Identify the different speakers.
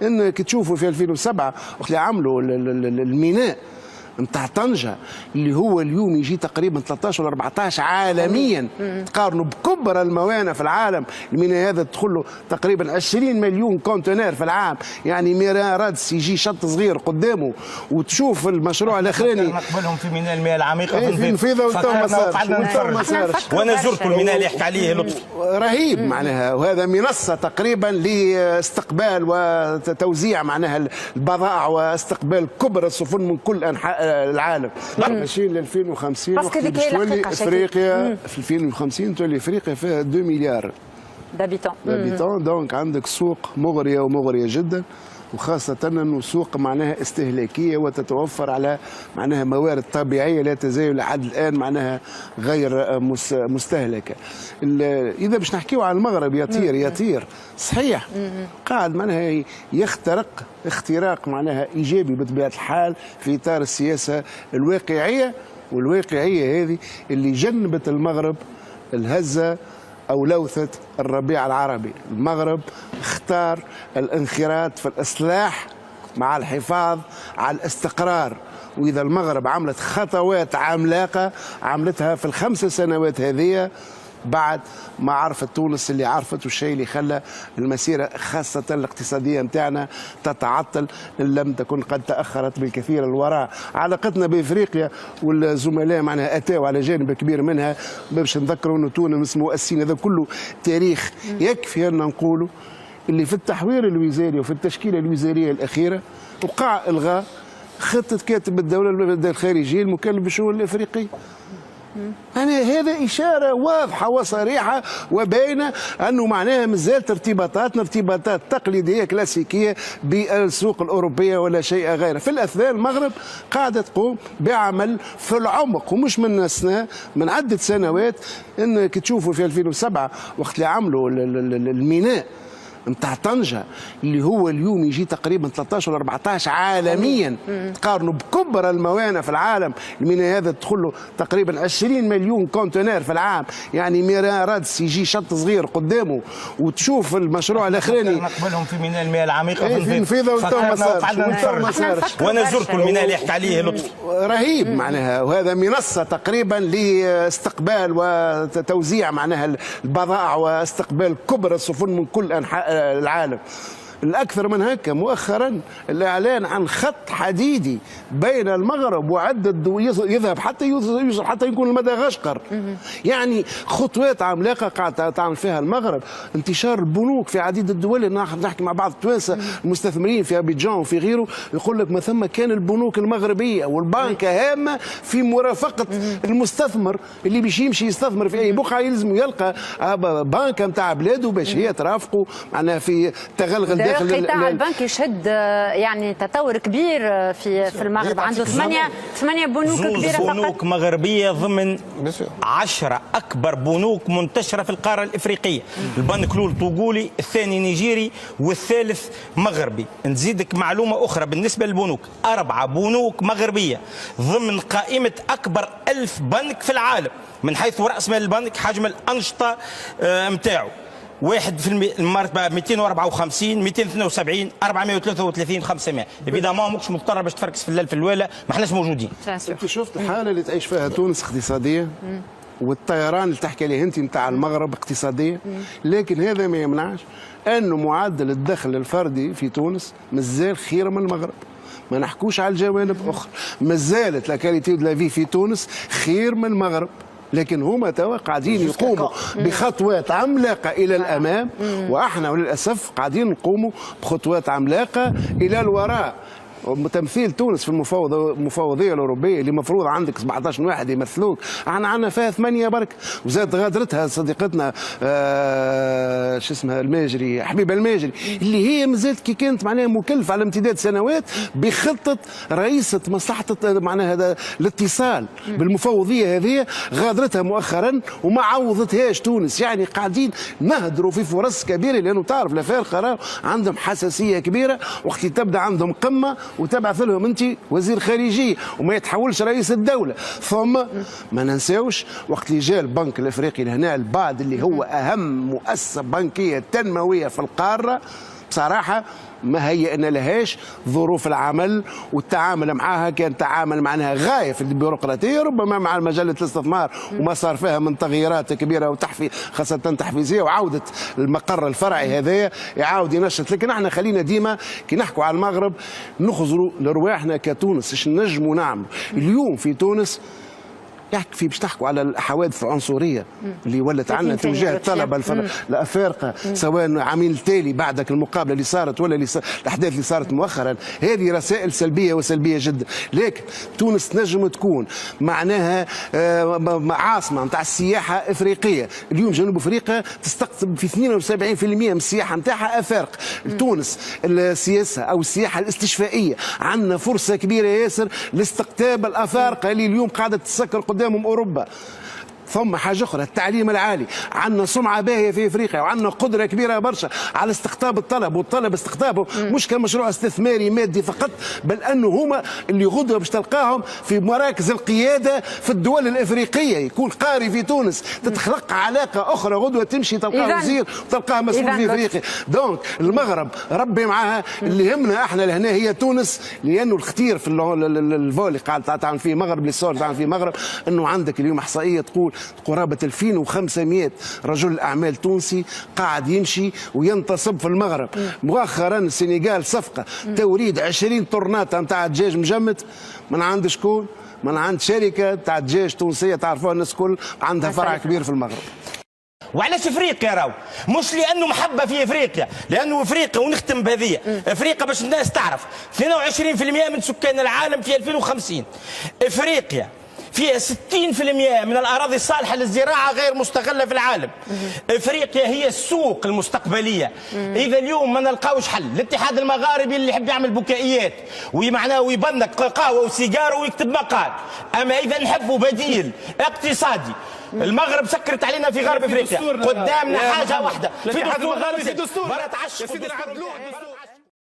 Speaker 1: انك تشوفوا في 2007 وقت اللي عملوا الميناء نتاع طنجة اللي هو اليوم يجي تقريبا 13 ولا 14 عالميا، تقارنوا بكبرى الموانئ في العالم. الميناء هذا تدخل له تقريبا 20 مليون كونتينر في العام، يعني ميران رادس يجي شط صغير قدامه. وتشوف المشروع الاخراني
Speaker 2: نقبلهم في ميناء المياه العميقه في
Speaker 1: الفيضة
Speaker 2: ما صارش. وانا زرت الميناء اللي يحكي عليه لطفي،
Speaker 1: رهيب معناها. وهذا منصه تقريبا لاستقبال وتوزيع معناها البضائع واستقبال كبرى السفن من كل انحاء العالم. ماشيين ل 2050 وقت اللي باش تولي افريقيا في 2050 تولي افريقيا فيها 2 مليار دابيتون. دونك عندك سوق مغريه ومغريه جدا، وخاصة أنه سوق معناها استهلاكية وتتوفر على معناها موارد طبيعية لا تزال لحد الآن معناها غير مستهلكة. إذا باش نحكيو على المغرب يطير صحيح، قاعد معناها يخترق اختراق معناها إيجابي بطبيعة الحال في إطار السياسة الواقعية، والواقعية هذه اللي جنبت المغرب الهزة أو لوثة الربيع العربي. المغرب اختار الانخراط في الإصلاح مع الحفاظ على الاستقرار. وإذا المغرب عملت خطوات عملاقة عملتها في ال5 سنوات هذه بعد ما عرفت تونس اللي عرفت، والشيء اللي خلى المسيرة خاصة الاقتصادية متاعنا تتعطل إن لم تكن قد تأخرت بالكثير الوراء. علاقتنا بإفريقيا والزملاء معناها أتاوا على جانب كبير منها، باش نذكروا أنه تونس مؤسسين، هذا كله تاريخ. يكفي أن نقولوا اللي في التحوير الوزاري وفي التشكيلة الوزارية الأخيرة وقع إلغاء خطة كاتب الدولة الخارجية المكلف بالشؤون الإفريقية. يعني هذا إشارة واضحة وصريحة وباينة أنه معناها مازالت ارتباطات تقليدية كلاسيكية بالسوق الأوروبية ولا شيء غيره. في الأثناء المغرب قاعدة تقوم بعمل في العمق، ومش من سنة، من عدة سنوات. إنك تشوفوا في 2007 وقت اللي عملوا الميناء نتاع طنجة اللي هو اليوم يجي تقريبا 13 ولا 14 عالميا، تقارنوا بكبرى الموانئ في العالم. الميناء هذا تدخل له تقريبا 20 مليون كونتينر في العام، يعني ميران رادس يجي شط صغير قدامه. وتشوف المشروع الاخراني
Speaker 2: نقبلهم في ميناء المياه العميقه في
Speaker 1: الفيضة
Speaker 2: ما صارش. وانا زرت الميناء اللي يحكي عليه لطفي،
Speaker 1: رهيب معناها. وهذا منصه تقريبا لاستقبال وتوزيع معناها البضائع واستقبال كبرى السفن من كل انحاء العالم. الأكثر من هكا مؤخرا الإعلان عن خط حديدي بين المغرب وعدة يذهب حتى يوصل حتى يكون لمدغشقر. يعني خطوات عملاقة قاعدة تعمل فيها المغرب. انتشار البنوك في عديد الدول، نحكي مع بعض التوانسة المستثمرين في أبيجان وفي غيره، يقول لك ما ثم كان البنوك المغربية والبنك هامة في مرافقة المستثمر اللي باش يمشي يستثمر في أي بقعة، يلزم يلقى بنكة نتاع بلاده باش هي ترافقه معناها في تغلغل
Speaker 3: قطاع البنك يشهد يعني تطور كبير في المغرب. عنده 8 بنوك كبيره فقط.
Speaker 2: بنوك مغربيه ضمن 10 اكبر بنوك منتشره في القاره الافريقيه. البنك الاول طوغولي، الثاني نيجيري، والثالث مغربي. نزيدك معلومه اخرى بالنسبه للبنوك، 4 بنوك مغربيه ضمن قائمه اكبر 1000 بنك في العالم من حيث راس مال البنك، حجم الانشطه نتاعو. 1% المرتبه 254 272 433 500. ايفيدامون ماكش مضطر باش تفركس في الليل في الوالا، ما احناش موجودين.
Speaker 1: انت شفت الحاله اللي تعيش فيها تونس اقتصاديه، والطيران اللي تحكي عليه انت نتاع المغرب اقتصاديه، لكن هذا ما يمنعش انه معدل الدخل الفردي في تونس مازال خير من المغرب. ما نحكوش على الجوانب اخرى، مازالت لا كاليتي دو لافي في تونس خير من المغرب. لكن هما توا قاعدين يقوموا بخطوات عملاقه الى الامام، واحنا للاسف قاعدين نقوموا بخطوات عملاقه الى الوراء. تمثيل تونس في المفوضيه الاوروبيه اللي مفروض عندك 17 واحد يمثلوك، احنا عندنا فيها 8 برك. وزاد غادرتها صديقتنا شو اسمها الماجري، حبيبه الماجري، اللي هي مازالت كي كانت معناها مكلفه على امتداد سنوات بخطه رئيسه مصلحه معناها هذا الاتصال بالمفوضيه هذه، غادرتها مؤخرا وما عوضتهاش تونس. يعني قاعدين نهدروا في فرص كبيره، لانه تعرف الافارقه عندهم حساسيه كبيره وقت تبدا عندهم قمه وتبعث لهم انت وزير خارجيه وما يتحولش رئيس الدوله. ثم ما ننساوش وقت اللي جاء البنك الافريقي لهنا البعد اللي هو اهم مؤسسه بنكيه تنمويه في القاره، بصراحه ما هي ان لهاش ظروف العمل، والتعامل معها كان تعامل معناها غايه في البيروقراطيه، ربما مع مجله الاستثمار وما صار فيها من تغييرات كبيره خاصه تحفيزيه، وعوده المقر الفرعي هذايا يعاود ينشط. لكن احنا خلينا ديما كي نحكوا على المغرب نخزروا لرواحنا كتونس ايش نجموا نعملوا اليوم في تونس. يحكي باش تحكوا على الحوادث العنصريه اللي ولت عنا تجاه الطلبه الافارقه، سواء عامين التالي بعدك المقابله اللي صارت ولا الاحداث اللي صارت مؤخرا، هذه رسائل سلبيه وسلبيه جدا. لكن تونس تنجم تكون معناها عاصمه نتاع السياحه افريقيه. اليوم جنوب افريقيا تستقطب في 72% من السياحه نتاعها افارقه. تونس السياسه او السياحه الاستشفائيه عندنا فرصه كبيره ياسر لاستقطاب الافارقه اللي اليوم قاعده تسكر قدامهم اوروبا. ثم حاجه اخرى التعليم العالي، عندنا سمعه باهيه في افريقيا وعندنا قدره كبيره برشا على استقطاب الطلب، والطلب استقطابه مش كمشروع استثماري مادي فقط، بل انه هما اللي غدوه باش تلقاهم في مراكز القياده في الدول الافريقيه. يكون قاري في تونس تتخلق علاقه اخرى غدوه تمشي تلقاه وزير وتلقاه مسؤول في افريقيا. دونك المغرب ربي معاها. اللي يهمنا احنا لهنا هي تونس، لانه الختير في الفولي قاعد تعمل فيه مغرب للصور تعمل فيه مغرب، انه عندك اليوم احصائيه تقول قرابة 2500 رجل أعمال تونسي قاعد يمشي وينتصب في المغرب. مؤخرا السنغال صفقة توريد 20 طرنات نتاع دجاج مجمد من عند شكون؟ من عند شركة تاع دجاج تونسية تعرفوها الناس الكل، عندها فرع كبير في المغرب.
Speaker 2: وعلاش افريقيا راهو؟ مش لانه محبه في افريقيا، لانه افريقيا ونختم بهذه، افريقيا باش الناس تعرف 22% من سكان العالم في 2050. افريقيا فيها 60% من الأراضي الصالحة للزراعة غير مستغلة في العالم. إفريقيا هي السوق المستقبلية. إذا اليوم ما نلقاوش حل، الاتحاد المغاربي اللي يحب يعمل بكائيات ومعناه ويبنك قهوة وسيجارة ويكتب مقال، أما إذا نحبوا بديل اقتصادي. المغرب سكرت علينا في غرب إفريقيا، قدامنا حاجة واحدة في دستور، برا تعشق